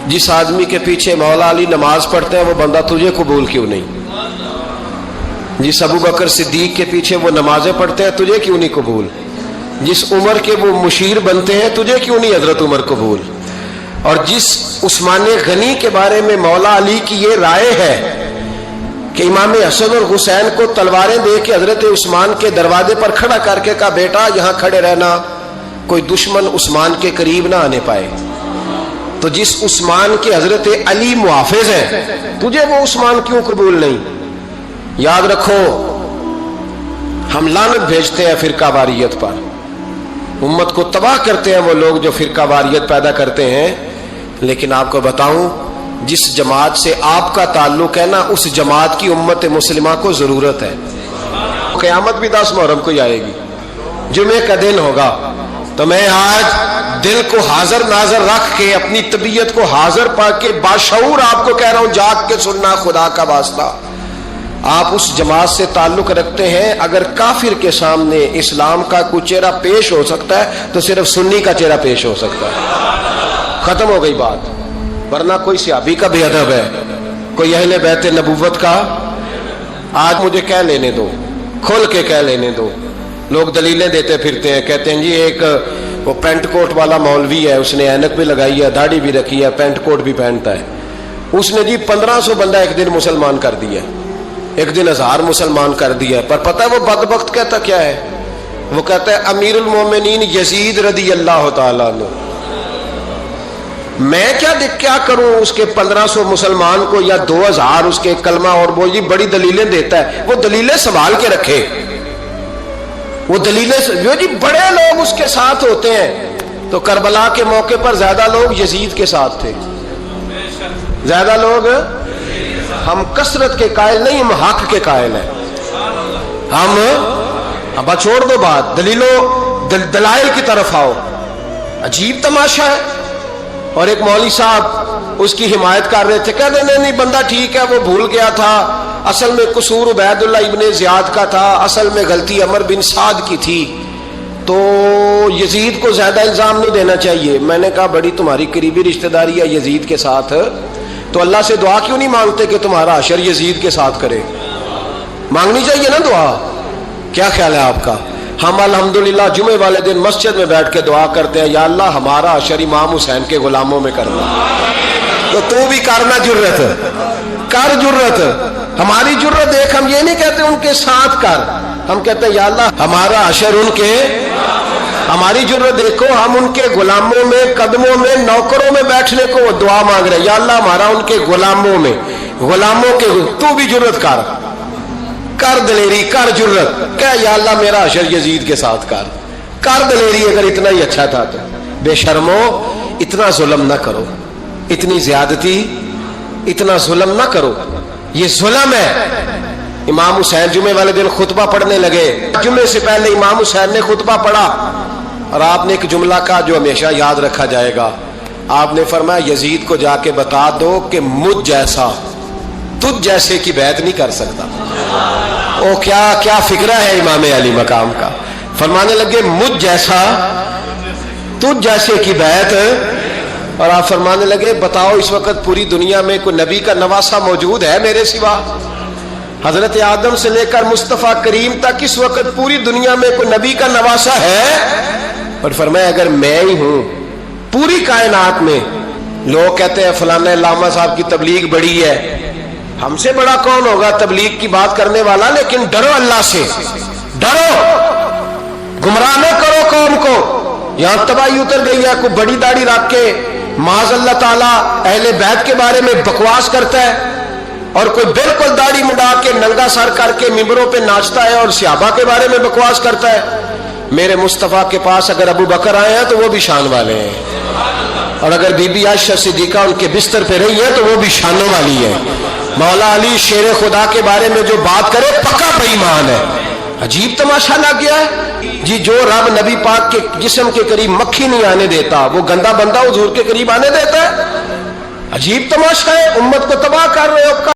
जिस आदमी के पीछे मौला अली नमाज पढ़ते हैं वो बंदा तुझे कबूल क्यों नहीं? जिस अबू बकर सिद्दीक के पीछे वो नमाजें पढ़ते हैं तुझे क्यों नहीं कबूल? जिस उमर के वो मुशीर बनते हैं तुझे क्यों नहीं हजरत उमर कबूल? और जिस उस्मान गनी के बारे में मौला अली की ये राय है कि इमाम हसन और हुसैन को तलवारें दे के हजरत उस्मान के दरवाजे पर खड़ा करके कहा बेटा यहाँ खड़े रहना, कोई दुश्मन उस्मान के करीब ना आने पाए। तो जिस उस्मान के हजरत अली मुहाफिज है तुझे वो उस्मान क्यों कबूल नहीं? याद रखो, हम लानत भेजते हैं फिरका वारियत पर, उम्मत को तबाह करते हैं वो लोग जो फिरका वारियत पैदा करते हैं। लेकिन आपको बताऊं, जिस जमात से आपका ताल्लुक है ना, उस जमात की उम्मत मुस्लिमा को जरूरत है। क़यामत भी 10 मुहर्रम को आएगी, जुमे का दिन होगा। तो मैं आज दिल को हाजिर नाजर रख के, अपनी तबीयत को हाजिर पाके बाशऊर आपको कह रहा हूं, जाग के सुनना खुदा का वास्ता। आप उस जमात से ताल्लुक रखते हैं, अगर काफिर के सामने इस्लाम का कोई चेहरा पेश हो सकता है तो सिर्फ सुन्नी का चेहरा पेश हो सकता है। खत्म हो गई बात। वरना कोई सहाबी का बेअदब है, कोई अहले बैत नबुव्वत का, आज मुझे कह लेने दो, खोल के कह लेने दो। लोग दलीलें देते फिरते हैं, कहते हैं जी एक वो पेंट कोट वाला मौलवी है, उसने ऐनक भी लगाई है, दाढ़ी भी रखी है, पेंट कोट भी पहनता है, उसने जी 1500 बंदा एक दिन मुसलमान कर दिया, एक दिन 1000 मुसलमान कर दिया। पर पता है वो बदबख्त कहता क्या है? वो कहता है अमीरुल मोमिनीन यजीद रदी अल्लाह तआला अन्हु। मैं क्या करूं उसके 1500 मुसलमान को या 2000 उसके कलमा और वो जी बड़ी दलीलें देता है, वो दलीलें संभाल के रखे, वो दलीलें जो जी बड़े लोग उसके साथ होते हैं। तो करबला के मौके पर ज्यादा लोग यजीद के साथ थे, ज्यादा लोग, हम कसरत के कायल नहीं, हम हक के कायल हैं। हम अब छोड़ दो बात, दलाइल की तरफ आओ। अजीब तमाशा है। और एक मौलवी साहब उसकी हिमायत कर रहे थे, कहते नहीं बंदा ठीक है, वो भूल गया था, असल में कसूर उबैदुल्ला इब्ने ज़ियाद का था, असल में गलती अमर बिन साद की थी, तो यजीद को ज्यादा इल्जाम नहीं देना चाहिए। मैंने कहा बड़ी तुम्हारी करीबी रिश्तेदारी है यजीद के साथ, तो अल्लाह से दुआ क्यों नहीं मांगते कि तुम्हारा हशर यजीद के साथ करे? मांगनी चाहिए ना दुआ। क्या ख्याल है आपका? हम अल्हम्दुलिल्लाह जुमे वाले दिन मस्जिद में बैठ के दुआ करते हैं, या अल्लाह हमारा हशर इमाम हुसैन के गुलामों में करना। तो तू भी करना, जुर्रत कर, जुर्रत हमारी जुर्रत देख। हम ये नहीं कहते उनके साथ कर, हम कहते हैं या अल्लाह हमारा हशर उनके, हमारी जुर्रत देखो, हम उनके गुलामों में, कदमों में, नौकरों में बैठने को दुआ मांग रहे हैं, या अल्लाह हमारा उनके गुलामों में, गुलामों के। तू भी जुर्रत कर दलेरी, कर जुर्रत, क्या या अल्लाह मेरा हशर यजीद के साथ कर दलेरी। अगर इतना ही अच्छा था तो बेशर्मो इतना जुल्म ना करो, इतनी ज्यादती, इतना जुल्म ना करो, ये जुल्म है। इमाम हुसैन जुमे वाले दिन खुतबा पढ़ने लगे, जुमे से पहले इमाम हुसैन ने खुतबा पढ़ा और आपने एक जुमला कहा जो हमेशा याद रखा जाएगा। आपने फरमाया यजीद को जाके बता दो कि मुझ जैसा तुझ जैसे की बैत नहीं कर सकता। ओ क्या फिक्रा है इमाम अली मकाम का। फरमाने लगे मुझ जैसा तुझ जैसे की बैत, और आप फरमाने लगे बताओ इस वक्त पूरी दुनिया में कोई नबी का नवासा मौजूद है मेरे सिवा? हजरत आदम से लेकर मुस्तफा करीम तक इस वक्त पूरी दुनिया में कोई नबी का नवासा है? और फरमाया अगर मैं ही हूं पूरी कायनात में, लोग कहते हैं फलाना लामा साहब की तबलीग बड़ी है, हमसे बड़ा कौन होगा तबलीग की बात करने वाला? लेकिन डरो अल्लाह से, डरो, गुमराह न करो कौम को। यहां तबाही उतर गई है, कोई बड़ी दाढ़ी रख के माज़ अल्लाह ताला अहले बैत के बारे में बकवास करता है, और कोई बिल्कुल दाढ़ी मुड़ा के नंगा सर करके मिंबरों पे नाचता है और सहाबा के बारे में बकवास करता है। मेरे मुस्तफा के पास अगर अबू बकर आए हैं तो वो भी शान वाले हैं, और अगर बीबी आयशा सिद्दीका उनके बिस्तर पे रही है तो वो भी शानों वाली है। मौला अली शेर खुदा के बारे में जो बात करे पक्का बेईमान है। अजीब तमाशा लग गया है जी। जो रब नबी पाक के जिस्म के करीब मक्खी नहीं आने देता, वो गंदा बंदा हुजूर के करीब आने देता है। अजीब तमाशा है, उम्मत को तबाह कर रहे हो।